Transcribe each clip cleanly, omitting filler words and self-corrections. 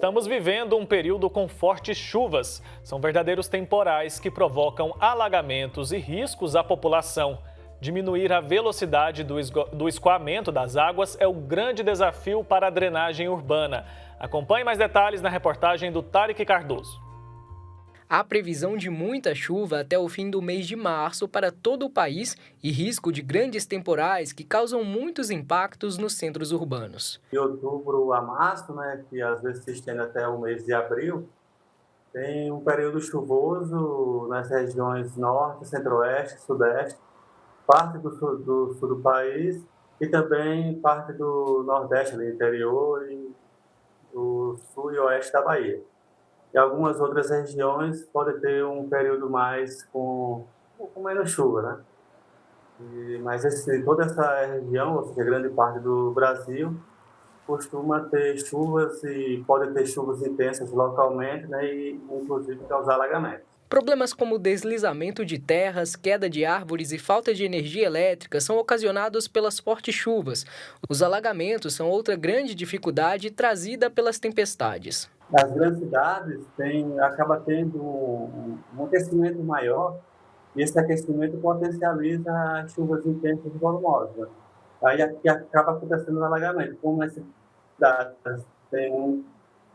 Estamos vivendo um período com fortes chuvas. São verdadeiros temporais que provocam alagamentos e riscos à população. Diminuir a velocidade do escoamento das águas é o grande desafio para a drenagem urbana. Acompanhe mais detalhes na reportagem do Tarek Cardoso. Há previsão de muita chuva até o fim do mês de março para todo o país e risco de grandes temporais que causam muitos impactos nos centros urbanos. De outubro a março, que às vezes se estende até o mês de abril, tem um período chuvoso nas regiões norte, centro-oeste, sudeste, parte do sul do país e também parte do nordeste, do interior e do sul e oeste da Bahia. E algumas outras regiões podem ter um período mais com menos chuva, mas toda essa região, ou seja, grande parte do Brasil, costuma ter chuvas e pode ter chuvas intensas localmente, e inclusive causar alagamentos. Problemas como deslizamento de terras, queda de árvores e falta de energia elétrica são ocasionados pelas fortes chuvas. Os alagamentos são outra grande dificuldade trazida pelas tempestades. As grandes cidades acaba tendo um aquecimento maior e esse aquecimento potencializa chuvas intensas e volumosas. Aí aqui acaba acontecendo um alagamento. Como as cidades têm muito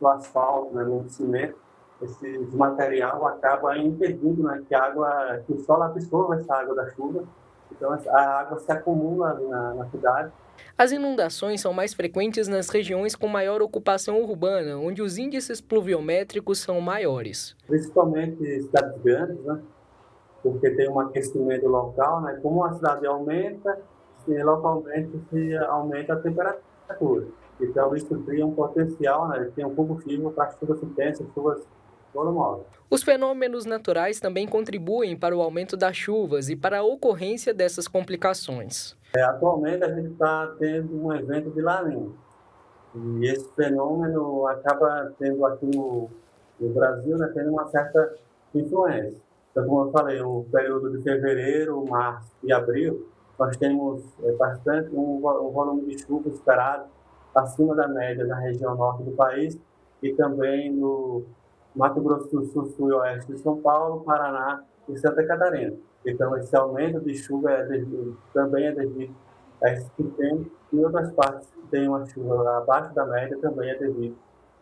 asfalto, muito cimento, esse material acaba impedindo que o solo absorva essa água da chuva. Então a água se acumula na cidade. As inundações são mais frequentes nas regiões com maior ocupação urbana, onde os índices pluviométricos são maiores. Principalmente cidades grandes, porque tem um aquecimento local, como a cidade aumenta, localmente se aumenta a temperatura. Então isso cria um potencial, tem um combustível para chuvas intensas, chuvas volumosas. Os fenômenos naturais também contribuem para o aumento das chuvas e para a ocorrência dessas complicações. Atualmente a gente está tendo um evento de La Niña. E esse fenômeno acaba tendo aqui no Brasil, tendo uma certa influência. Então, como eu falei, o período de fevereiro, março e abril, nós temos bastante um volume de chuva esperado acima da média na região norte do país e também no Mato Grosso do Sul, sul e oeste de São Paulo, Paraná e Santa Catarina. Então, esse aumento de chuva também é devido a esse sistema. Em outras partes que tem uma chuva abaixo da média, também é devido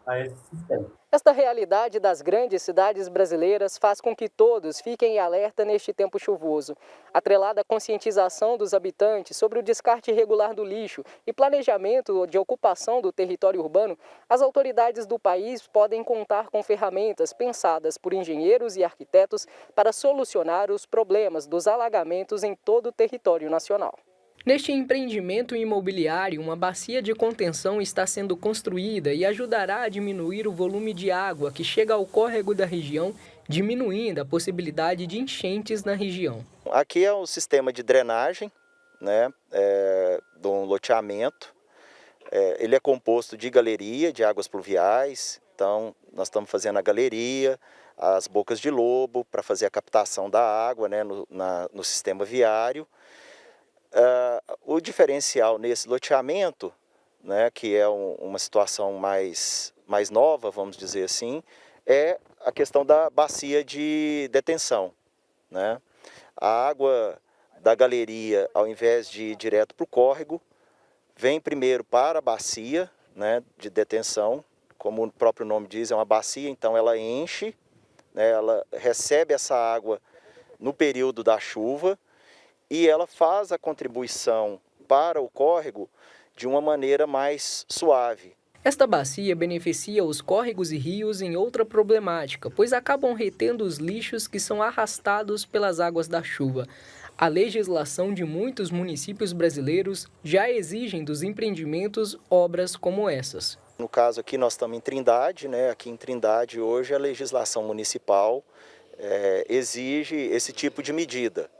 a esse sistema. Esta realidade das grandes cidades brasileiras faz com que todos fiquem em alerta neste tempo chuvoso. Atrelada à conscientização dos habitantes sobre o descarte irregular do lixo e planejamento de ocupação do território urbano, as autoridades do país podem contar com ferramentas pensadas por engenheiros e arquitetos para solucionar os problemas dos alagamentos em todo o território nacional. Neste empreendimento imobiliário, uma bacia de contenção está sendo construída e ajudará a diminuir o volume de água que chega ao córrego da região, diminuindo a possibilidade de enchentes na região. Aqui é um sistema de drenagem, de um loteamento. Ele é composto de galeria, de águas pluviais. Então, nós estamos fazendo a galeria, as bocas de lobo para fazer a captação da água no sistema viário. O diferencial nesse loteamento, que é uma situação mais nova, vamos dizer assim, é a questão da bacia de detenção. A água da galeria, ao invés de ir direto para o córrego, vem primeiro para a bacia de detenção, como o próprio nome diz, é uma bacia, então ela enche, ela recebe essa água no período da chuva, e ela faz a contribuição para o córrego de uma maneira mais suave. Esta bacia beneficia os córregos e rios em outra problemática, pois acabam retendo os lixos que são arrastados pelas águas da chuva. A legislação de muitos municípios brasileiros já exigem dos empreendimentos obras como essas. No caso aqui nós estamos em Trindade, aqui em Trindade hoje a legislação municipal exige esse tipo de medida,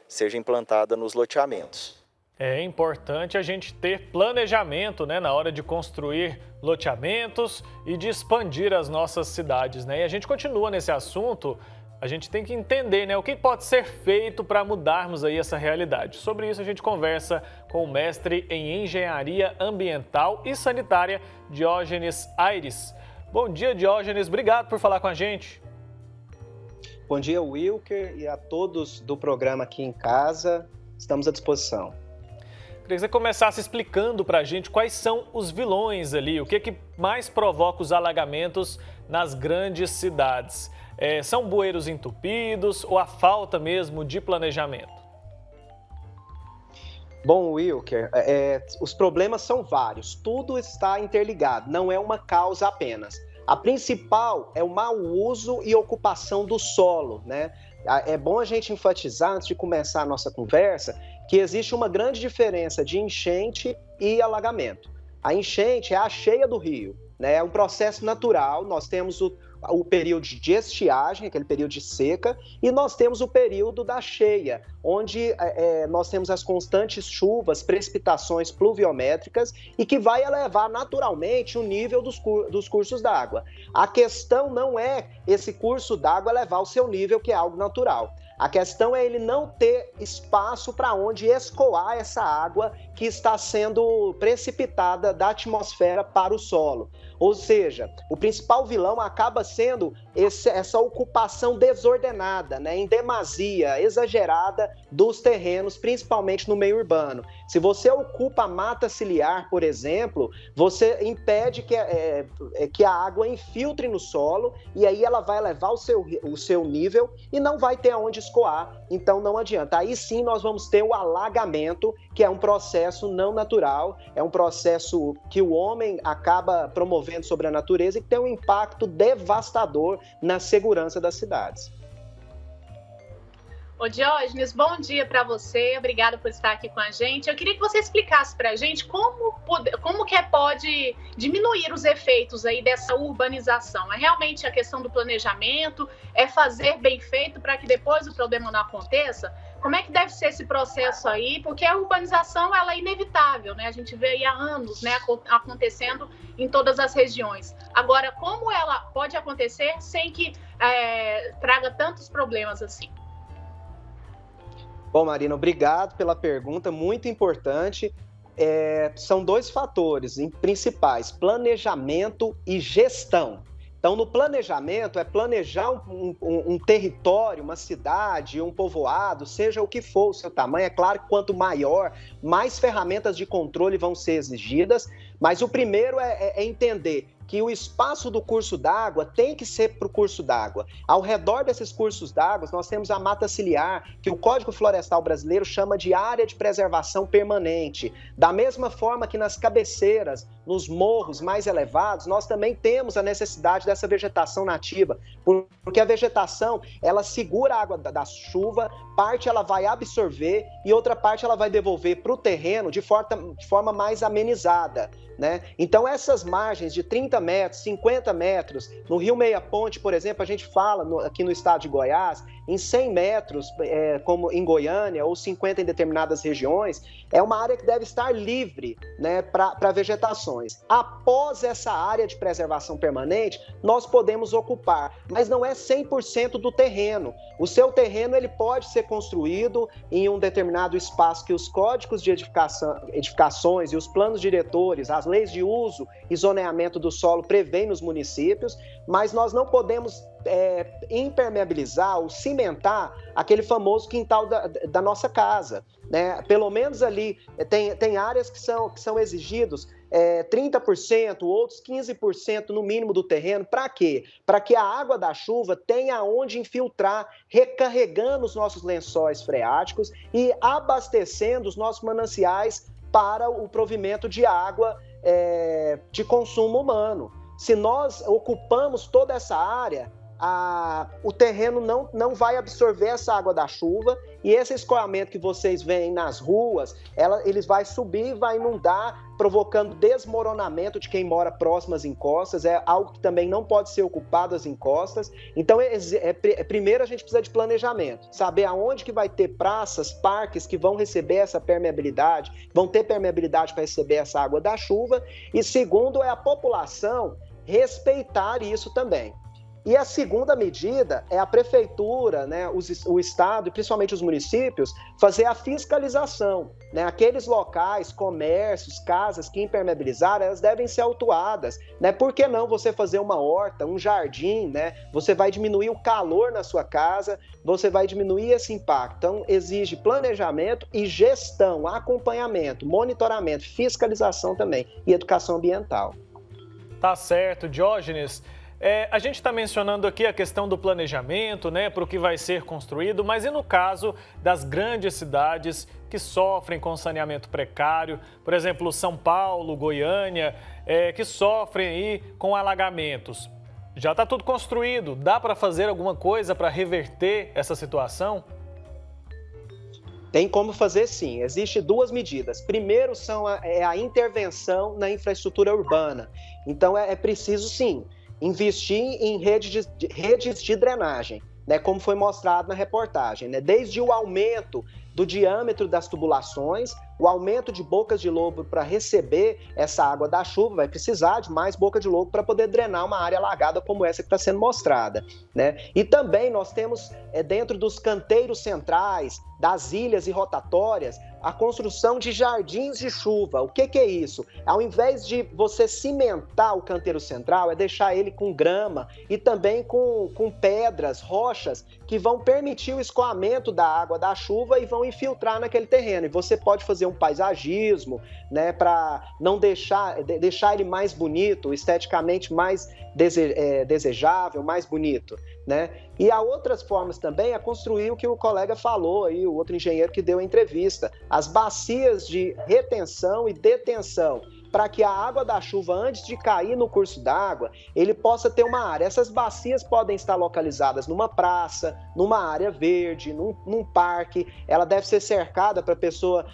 seja implantada nos loteamentos. É importante a gente ter planejamento, na hora de construir loteamentos e de expandir as nossas cidades, E a gente continua nesse assunto a gente tem que entender, né, o que pode ser feito para mudarmos aí essa realidade. Sobre isso a gente conversa com o mestre em Engenharia Ambiental e Sanitária, Diógenes Aires. Bom dia, Diógenes. Obrigado por falar com a gente. Bom dia, Wilker, e a todos do programa Aqui em Casa. Estamos à disposição. Queria que você começasse explicando para a gente quais são os vilões ali, o que mais provoca os alagamentos nas grandes cidades. São bueiros entupidos ou a falta mesmo de planejamento? Bom, Wilker, os problemas são vários, tudo está interligado, não é uma causa apenas. A principal é o mau uso e ocupação do solo, né? É bom a gente enfatizar, antes de começar a nossa conversa, que existe uma grande diferença de enchente e alagamento. A enchente é a cheia do rio, né? É um processo natural, nós temos o período de estiagem, aquele período de seca, e nós temos o período da cheia, onde nós temos as constantes chuvas, precipitações pluviométricas e que vai elevar naturalmente o nível dos cursos d'água. A questão não é esse curso d'água elevar o seu nível, que é algo natural. A questão é ele não ter espaço para onde escoar essa água que está sendo precipitada da atmosfera para o solo. Ou seja, o principal vilão acaba sendo essa ocupação desordenada, né, em demasia, exagerada dos terrenos, principalmente no meio urbano. Se você ocupa a mata ciliar, por exemplo, você impede que a água infiltre no solo e aí ela vai elevar o seu nível e não vai ter aonde escoar, então não adianta. Aí sim nós vamos ter o alagamento, que é um processo não natural, é um processo que o homem acaba promovendo sobre a natureza e que tem um impacto devastador na segurança das cidades. Ô Diógenes, bom dia para você, obrigada por estar aqui com a gente. Eu queria que você explicasse para a gente como que pode diminuir os efeitos aí dessa urbanização. É realmente a questão do planejamento, é fazer bem feito para que depois o problema não aconteça? Como é que deve ser esse processo aí? Porque a urbanização ela é inevitável, né? A gente vê aí há anos, né, acontecendo em todas as regiões. Agora, como ela pode acontecer sem que traga tantos problemas assim? Bom, Marina, obrigado pela pergunta, muito importante. São dois fatores principais, planejamento e gestão. Então, no planejamento, é planejar um território, uma cidade, um povoado, seja o que for o seu tamanho. É claro que quanto maior, mais ferramentas de controle vão ser exigidas, mas o primeiro é entender que o espaço do curso d'água tem que ser para o curso d'água. Ao redor desses cursos d'água, nós temos a mata ciliar, que o Código Florestal Brasileiro chama de área de preservação permanente. Da mesma forma que nas cabeceiras, nos morros mais elevados, nós também temos a necessidade dessa vegetação nativa, porque a vegetação, ela segura a água da chuva, parte ela vai absorver e outra parte ela vai devolver para o terreno de forma mais amenizada, né? Então essas margens de 30 metros, 50 metros, no Rio Meia Ponte, por exemplo, a gente fala aqui no estado de Goiás, em 100 metros, como em Goiânia, ou 50 em determinadas regiões, é uma área que deve estar livre, né, para vegetações. Após essa área de preservação permanente, nós podemos ocupar, mas não é 100% do terreno. O seu terreno ele pode ser construído em um determinado espaço que os códigos de edificações e os planos diretores, as leis de uso e zoneamento do solo prevêem nos municípios, mas nós não podemos impermeabilizar ou cimentar aquele famoso quintal da nossa casa, né? Pelo menos ali tem áreas que são exigidos 30%, outros 15% no mínimo do terreno. Para quê? Para que a água da chuva tenha onde infiltrar, recarregando os nossos lençóis freáticos e abastecendo os nossos mananciais para o provimento de água de consumo humano. Se nós ocupamos toda essa área, o terreno não vai absorver essa água da chuva e esse escoamento que vocês veem nas ruas, eles vai subir e vai inundar, provocando desmoronamento de quem mora próximo às encostas. É algo que também não pode ser ocupado as encostas. Então, primeiro a gente precisa de planejamento, saber aonde que vai ter praças, parques que vão receber essa permeabilidade, vão ter permeabilidade para receber essa água da chuva. E segundo é a população respeitar isso também. E a segunda medida é a prefeitura, né, o estado e principalmente os municípios, fazer a fiscalização. Né? Aqueles locais, comércios, casas que impermeabilizaram, elas devem ser autuadas. Né? Por que não você fazer uma horta, um jardim? Né? Você vai diminuir o calor na sua casa, você vai diminuir esse impacto. Então, exige planejamento e gestão, acompanhamento, monitoramento, fiscalização também e educação ambiental. Tá certo, Diógenes. A gente está mencionando aqui a questão do planejamento, né, para o que vai ser construído, mas e no caso das grandes cidades que sofrem com saneamento precário, por exemplo, São Paulo, Goiânia, que sofrem aí com alagamentos? Já está tudo construído, dá para fazer alguma coisa para reverter essa situação? Tem como fazer sim, existem duas medidas. Primeiro é a intervenção na infraestrutura urbana, então é preciso sim investir em redes de drenagem, né, como foi mostrado na reportagem, né, desde o aumento do diâmetro das tubulações, o aumento de bocas de lobo para receber essa água da chuva, vai precisar de mais boca de lobo para poder drenar uma área alagada como essa que está sendo mostrada. Né? E também nós temos, dentro dos canteiros centrais, das ilhas e rotatórias, a construção de jardins de chuva. O que é isso? Ao invés de você cimentar o canteiro central, é deixar ele com grama e também com pedras, rochas, que vão permitir o escoamento da água da chuva e vão infiltrar naquele terreno. E você pode fazer um paisagismo, né, para não deixar ele mais bonito, esteticamente mais desejável, mais bonito. Né? E há outras formas também, a construir o que o colega falou aí, o outro engenheiro que deu a entrevista, as bacias de retenção e detenção, para que a água da chuva, antes de cair no curso d'água, ele possa ter uma área. Essas bacias podem estar localizadas numa praça, numa área verde, num parque. Ela deve ser cercada para a pessoa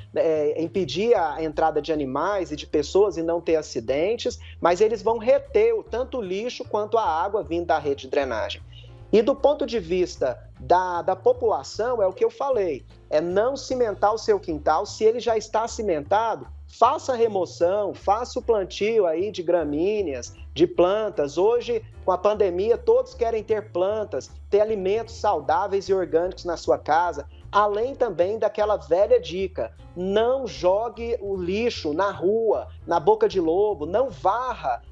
impedir a entrada de animais e de pessoas e não ter acidentes, mas eles vão reter tanto o lixo quanto a água vindo da rede de drenagem. E do ponto de vista da população, é o que eu falei, é não cimentar o seu quintal. Se ele já está cimentado, faça a remoção, faça o plantio aí de gramíneas, de plantas. Hoje, com a pandemia, todos querem ter plantas, ter alimentos saudáveis e orgânicos na sua casa. Além também daquela velha dica, não jogue o lixo na rua, na boca de lobo, não varra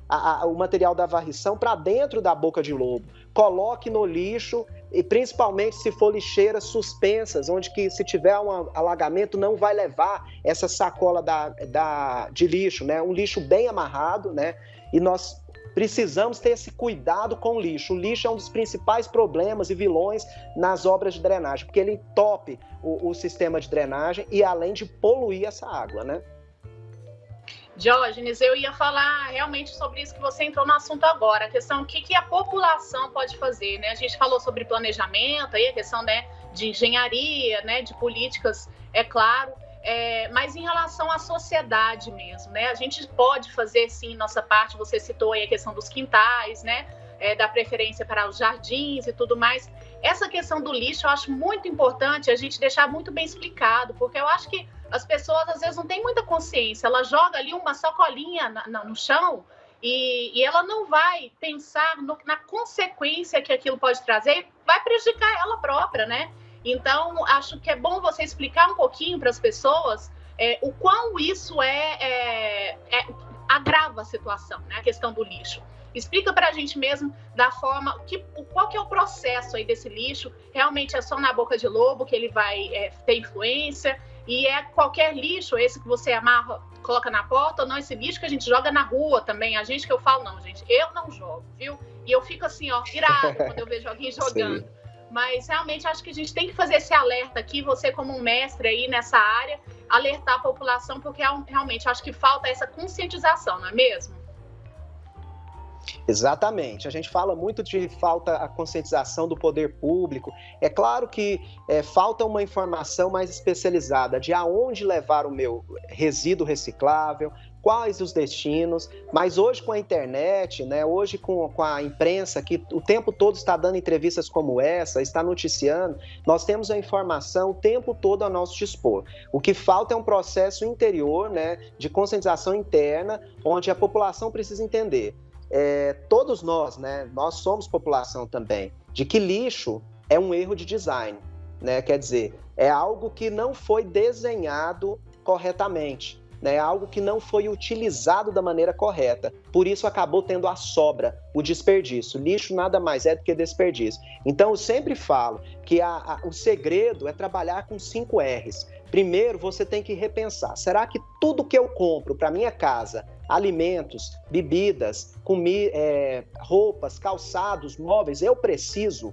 o material da varrição para dentro da boca de lobo. Coloque no lixo, e principalmente se for lixeiras suspensas, onde que se tiver um alagamento não vai levar essa sacola de lixo, né? Um lixo bem amarrado, né? E nós precisamos ter esse cuidado com o lixo. O lixo é um dos principais problemas e vilões nas obras de drenagem, porque ele entope o sistema de drenagem e além de poluir essa água, né? Diógenes, eu ia falar realmente sobre isso que você entrou no assunto agora, a questão do que a população pode fazer, né? A gente falou sobre planejamento, aí a questão, né, de engenharia, né, de políticas, é claro, mas em relação à sociedade mesmo, né? A gente pode fazer, sim, nossa parte. Você citou aí a questão dos quintais, né? Da preferência para os jardins e tudo mais. Essa questão do lixo eu acho muito importante a gente deixar muito bem explicado, porque eu acho que as pessoas às vezes não têm muita consciência. Ela joga ali uma sacolinha no chão e ela não vai pensar na consequência que aquilo pode trazer, vai prejudicar ela própria, né? Então, acho que é bom você explicar um pouquinho para as pessoas o quão isso agrava a situação, né? A questão do lixo. Explica para a gente mesmo da forma, qual que é o processo aí desse lixo. Realmente é só na boca de lobo que ele vai ter influência? E é qualquer lixo, esse que você amarra, coloca na porta, ou não, esse lixo que a gente joga na rua também? A gente que eu falo, não, gente, eu não jogo, viu? E eu fico assim, ó, irado quando eu vejo alguém jogando. Sim. Mas realmente acho que a gente tem que fazer esse alerta aqui, você como um mestre aí nessa área, alertar a população, porque realmente acho que falta essa conscientização, não é mesmo? Exatamente, a gente fala muito de falta a conscientização do poder público. É claro que falta uma informação mais especializada de aonde levar o meu resíduo reciclável, quais os destinos, mas hoje com a internet, né, hoje com a imprensa que o tempo todo está dando entrevistas como essa, está noticiando, nós temos a informação o tempo todo a nosso dispor. O que falta é um processo interior, né, de conscientização interna, onde a população precisa entender. todos nós, né, nós somos população também, de que lixo é um erro de design, né? Quer dizer, é algo que não foi desenhado corretamente, né? É algo que não foi utilizado da maneira correta. Por isso acabou tendo a sobra, o desperdício. Lixo nada mais é do que desperdício. Então eu sempre falo que o segredo é trabalhar com 5 R's. Primeiro, você tem que repensar. Será que tudo que eu compro para minha casa, alimentos, bebidas, roupas, calçados, móveis, eu preciso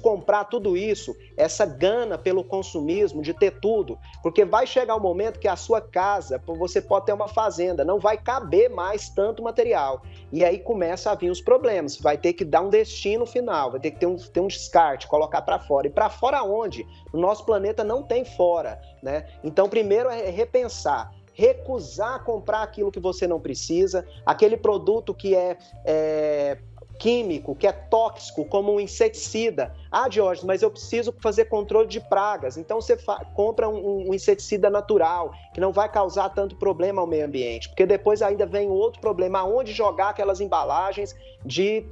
comprar tudo isso, essa gana pelo consumismo, de ter tudo, porque vai chegar um momento que a sua casa, você pode ter uma fazenda, não vai caber mais tanto material, e aí começa a vir os problemas, vai ter que dar um destino final, vai ter que ter um descarte, colocar para fora, e para fora onde? O nosso planeta não tem fora, né? Então primeiro é repensar, recusar comprar aquilo que você não precisa, aquele produto que é químico, que é tóxico, como um inseticida. Ah, Diógenes, mas eu preciso fazer controle de pragas. Então você compra um inseticida natural, que não vai causar tanto problema ao meio ambiente, porque depois ainda vem outro problema, aonde jogar aquelas embalagens de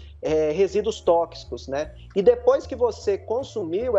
resíduos tóxicos, né? E depois que você consumiu,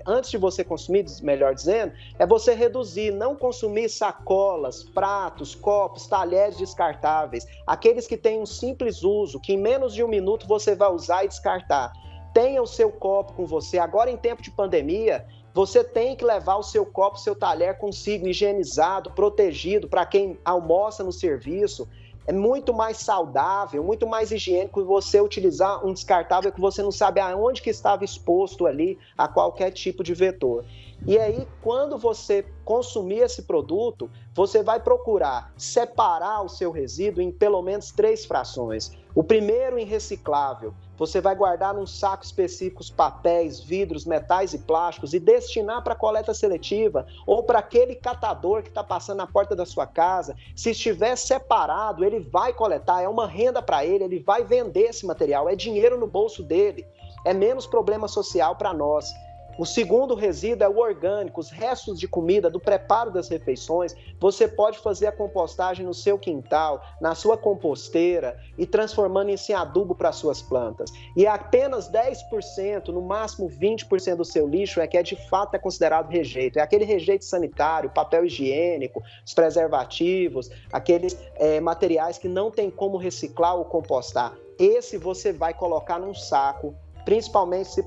antes de você consumir, melhor dizendo, é você reduzir, não consumir sacolas, pratos, copos, talheres descartáveis, aqueles que têm um simples uso, que em menos de 1 minuto você vai usar e descartar. Tenha o seu copo com você. Agora, em tempo de pandemia, você tem que levar o seu copo, seu talher consigo, higienizado, protegido, para quem almoça no serviço. É muito mais saudável, muito mais higiênico você utilizar um descartável que você não sabe aonde que estava exposto ali a qualquer tipo de vetor. E aí, quando você consumir esse produto, você vai procurar separar o seu resíduo em pelo menos 3 frações. O primeiro em reciclável, você vai guardar num saco específico os papéis, vidros, metais e plásticos e destinar para coleta seletiva ou para aquele catador que está passando na porta da sua casa. Se estiver separado, ele vai coletar, é uma renda para ele vai vender esse material, é dinheiro no bolso dele, é menos problema social para nós. O segundo resíduo é o orgânico, os restos de comida, do preparo das refeições. Você pode fazer a compostagem no seu quintal, na sua composteira e transformando isso em adubo para suas plantas. E apenas 10%, no máximo 20% do seu lixo que de fato é considerado rejeito. É aquele rejeito sanitário, papel higiênico, os preservativos, aqueles materiais que não tem como reciclar ou compostar. Esse você vai colocar num saco,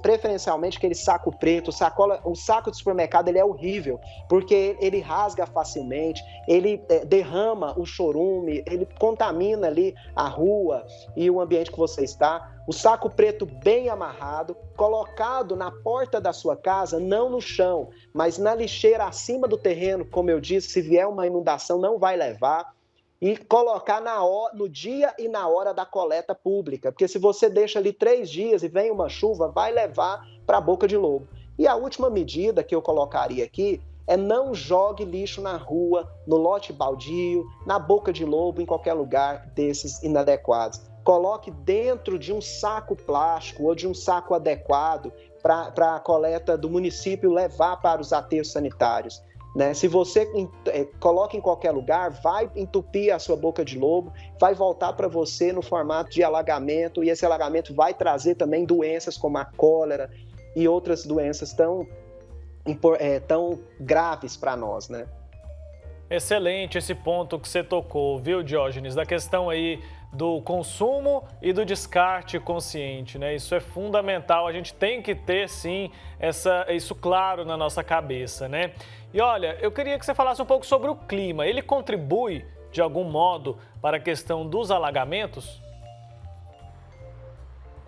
preferencialmente aquele saco preto. O saco de supermercado ele é horrível, porque ele rasga facilmente, ele derrama o chorume, ele contamina ali a rua e o ambiente que você está. O saco preto bem amarrado, colocado na porta da sua casa, não no chão, mas na lixeira acima do terreno, como eu disse, se vier uma inundação não vai levar. E colocar no dia e na hora da coleta pública, porque se você deixa ali 3 dias e vem uma chuva, vai levar para a boca de lobo. E a última medida que eu colocaria aqui é não jogue lixo na rua, no lote baldio, na boca de lobo, em qualquer lugar desses inadequados. Coloque dentro de um saco plástico ou de um saco adequado para a coleta do município levar para os aterros sanitários. Né? Se você coloca em qualquer lugar, vai entupir a sua boca de lobo, vai voltar para você no formato de alagamento, e esse alagamento vai trazer também doenças como a cólera e outras doenças tão graves para nós, né? Excelente esse ponto que você tocou, viu, Diógenes? Da questão aí do consumo e do descarte consciente, né? Isso é fundamental, a gente tem que ter, sim, isso claro na nossa cabeça, né? E olha, eu queria que você falasse um pouco sobre o clima. Ele contribui, de algum modo, para a questão dos alagamentos?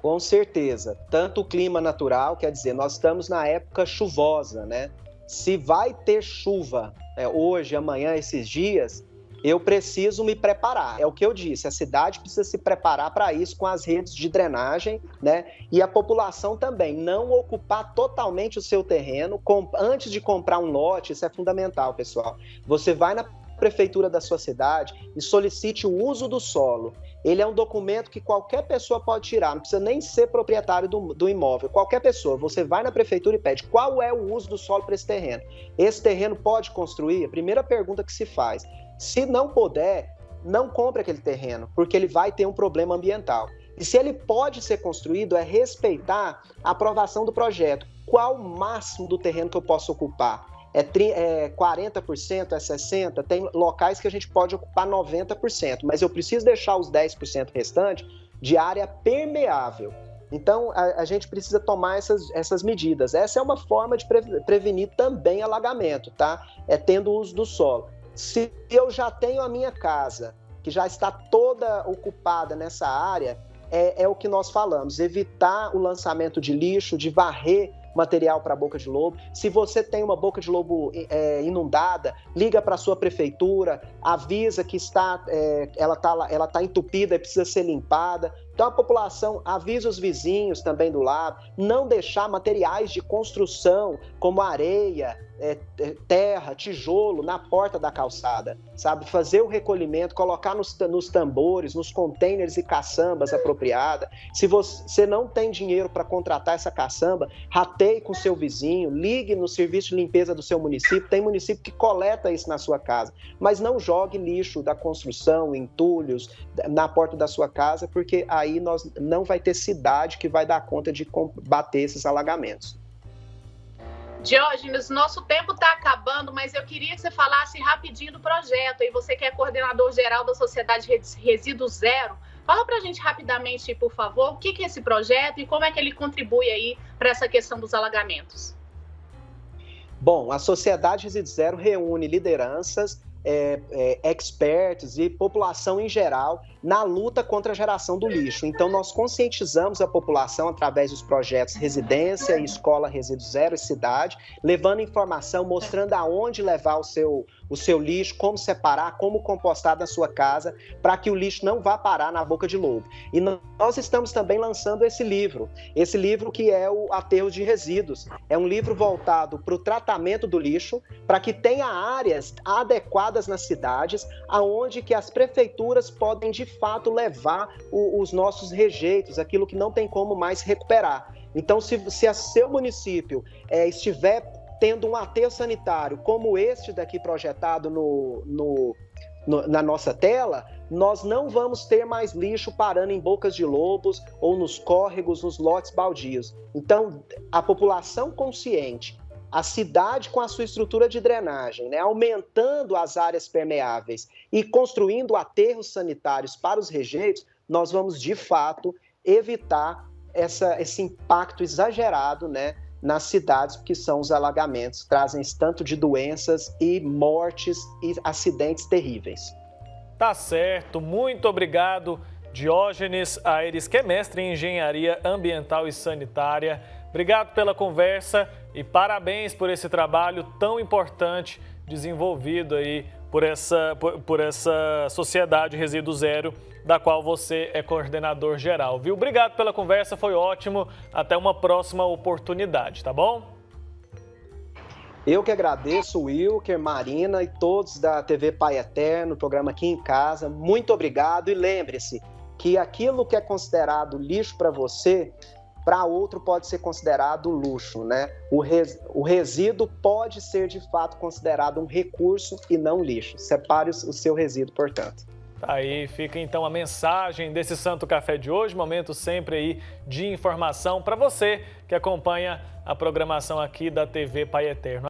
Com certeza. Tanto o clima natural, quer dizer, nós estamos na época chuvosa, né? Se vai ter chuva hoje, amanhã, esses dias, eu preciso me preparar. É o que eu disse, a cidade precisa se preparar para isso com as redes de drenagem, né? E a população também, não ocupar totalmente o seu terreno. Antes de comprar um lote, isso é fundamental, pessoal. Você vai na prefeitura da sua cidade e solicite o uso do solo. Ele é um documento que qualquer pessoa pode tirar, não precisa nem ser proprietário do imóvel. Qualquer pessoa, você vai na prefeitura e pede qual é o uso do solo para esse terreno. Esse terreno pode construir? A primeira pergunta que se faz. Se não puder, não compre aquele terreno, porque ele vai ter um problema ambiental. E se ele pode ser construído, é respeitar a aprovação do projeto. Qual o máximo do terreno que eu posso ocupar? É 40%, é 60%? Tem locais que a gente pode ocupar 90%, mas eu preciso deixar os 10% restantes de área permeável. Então, a gente precisa tomar essas medidas. Essa é uma forma de prevenir também alagamento, tá? Tendo uso do solo. Se eu já tenho a minha casa, que já está toda ocupada nessa área, é o que nós falamos, evitar o lançamento de lixo, de varrer material para a boca de lobo. Se você tem uma boca de lobo inundada, liga para a sua prefeitura, avisa que ela tá entupida e precisa ser limpada. Então a população avisa os vizinhos também do lado, não deixar materiais de construção como areia, terra, tijolo na porta da calçada, sabe? Fazer o recolhimento, colocar nos tambores, nos containers e caçambas apropriadas. Se você não tem dinheiro para contratar essa caçamba, rateie com seu vizinho, ligue no serviço de limpeza do seu município. Tem município que coleta isso na sua casa, mas não jogue lixo da construção, entulhos na porta da sua casa, porque aí nós não vai ter cidade que vai dar conta de combater esses alagamentos. Diógenes, nosso tempo está acabando, mas eu queria que você falasse rapidinho do projeto. E você que é coordenador geral da Sociedade Resíduo Zero, fala para a gente rapidamente, por favor, o que é esse projeto e como é que ele contribui aí para essa questão dos alagamentos. Bom, a Sociedade Resíduo Zero reúne lideranças, experts e população em geral na luta contra a geração do lixo. Então, nós conscientizamos a população através dos projetos Residência e Escola Resíduo Zero e Cidade, levando informação, mostrando aonde levar o seu lixo, como separar, como compostar na sua casa, para que o lixo não vá parar na boca de lobo. E nós estamos também lançando esse livro que é o Aterro de Resíduos. É um livro voltado para o tratamento do lixo, para que tenha áreas adequadas nas cidades, aonde que as prefeituras podem, de fato, levar os nossos rejeitos, aquilo que não tem como mais recuperar. Então, se a seu município estiver tendo um aterro sanitário como este daqui projetado na nossa tela, nós não vamos ter mais lixo parando em bocas de lobos ou nos córregos, nos lotes baldios. Então, a população consciente, a cidade com a sua estrutura de drenagem, né, aumentando as áreas permeáveis e construindo aterros sanitários para os rejeitos, nós vamos, de fato, evitar esse impacto exagerado, né, nas cidades, que são os alagamentos, trazem tanto de doenças e mortes e acidentes terríveis. Tá certo, muito obrigado, Diógenes Aires, que é mestre em Engenharia Ambiental e Sanitária. Obrigado pela conversa e parabéns por esse trabalho tão importante desenvolvido aí por essa Sociedade Resíduo Zero, da qual você é coordenador geral, viu? Obrigado pela conversa, foi ótimo. Até uma próxima oportunidade, tá bom? Eu que agradeço, Wilker, Marina e todos da TV Pai Eterno, programa Aqui em Casa. Muito obrigado e lembre-se que aquilo que é considerado lixo para você, para outro pode ser considerado luxo, né? O resíduo pode ser, de fato, considerado um recurso e não lixo. Separe o seu resíduo, portanto. Tá aí, fica então a mensagem desse Santo Café de hoje, momento sempre aí de informação para você que acompanha a programação aqui da TV Pai Eterno.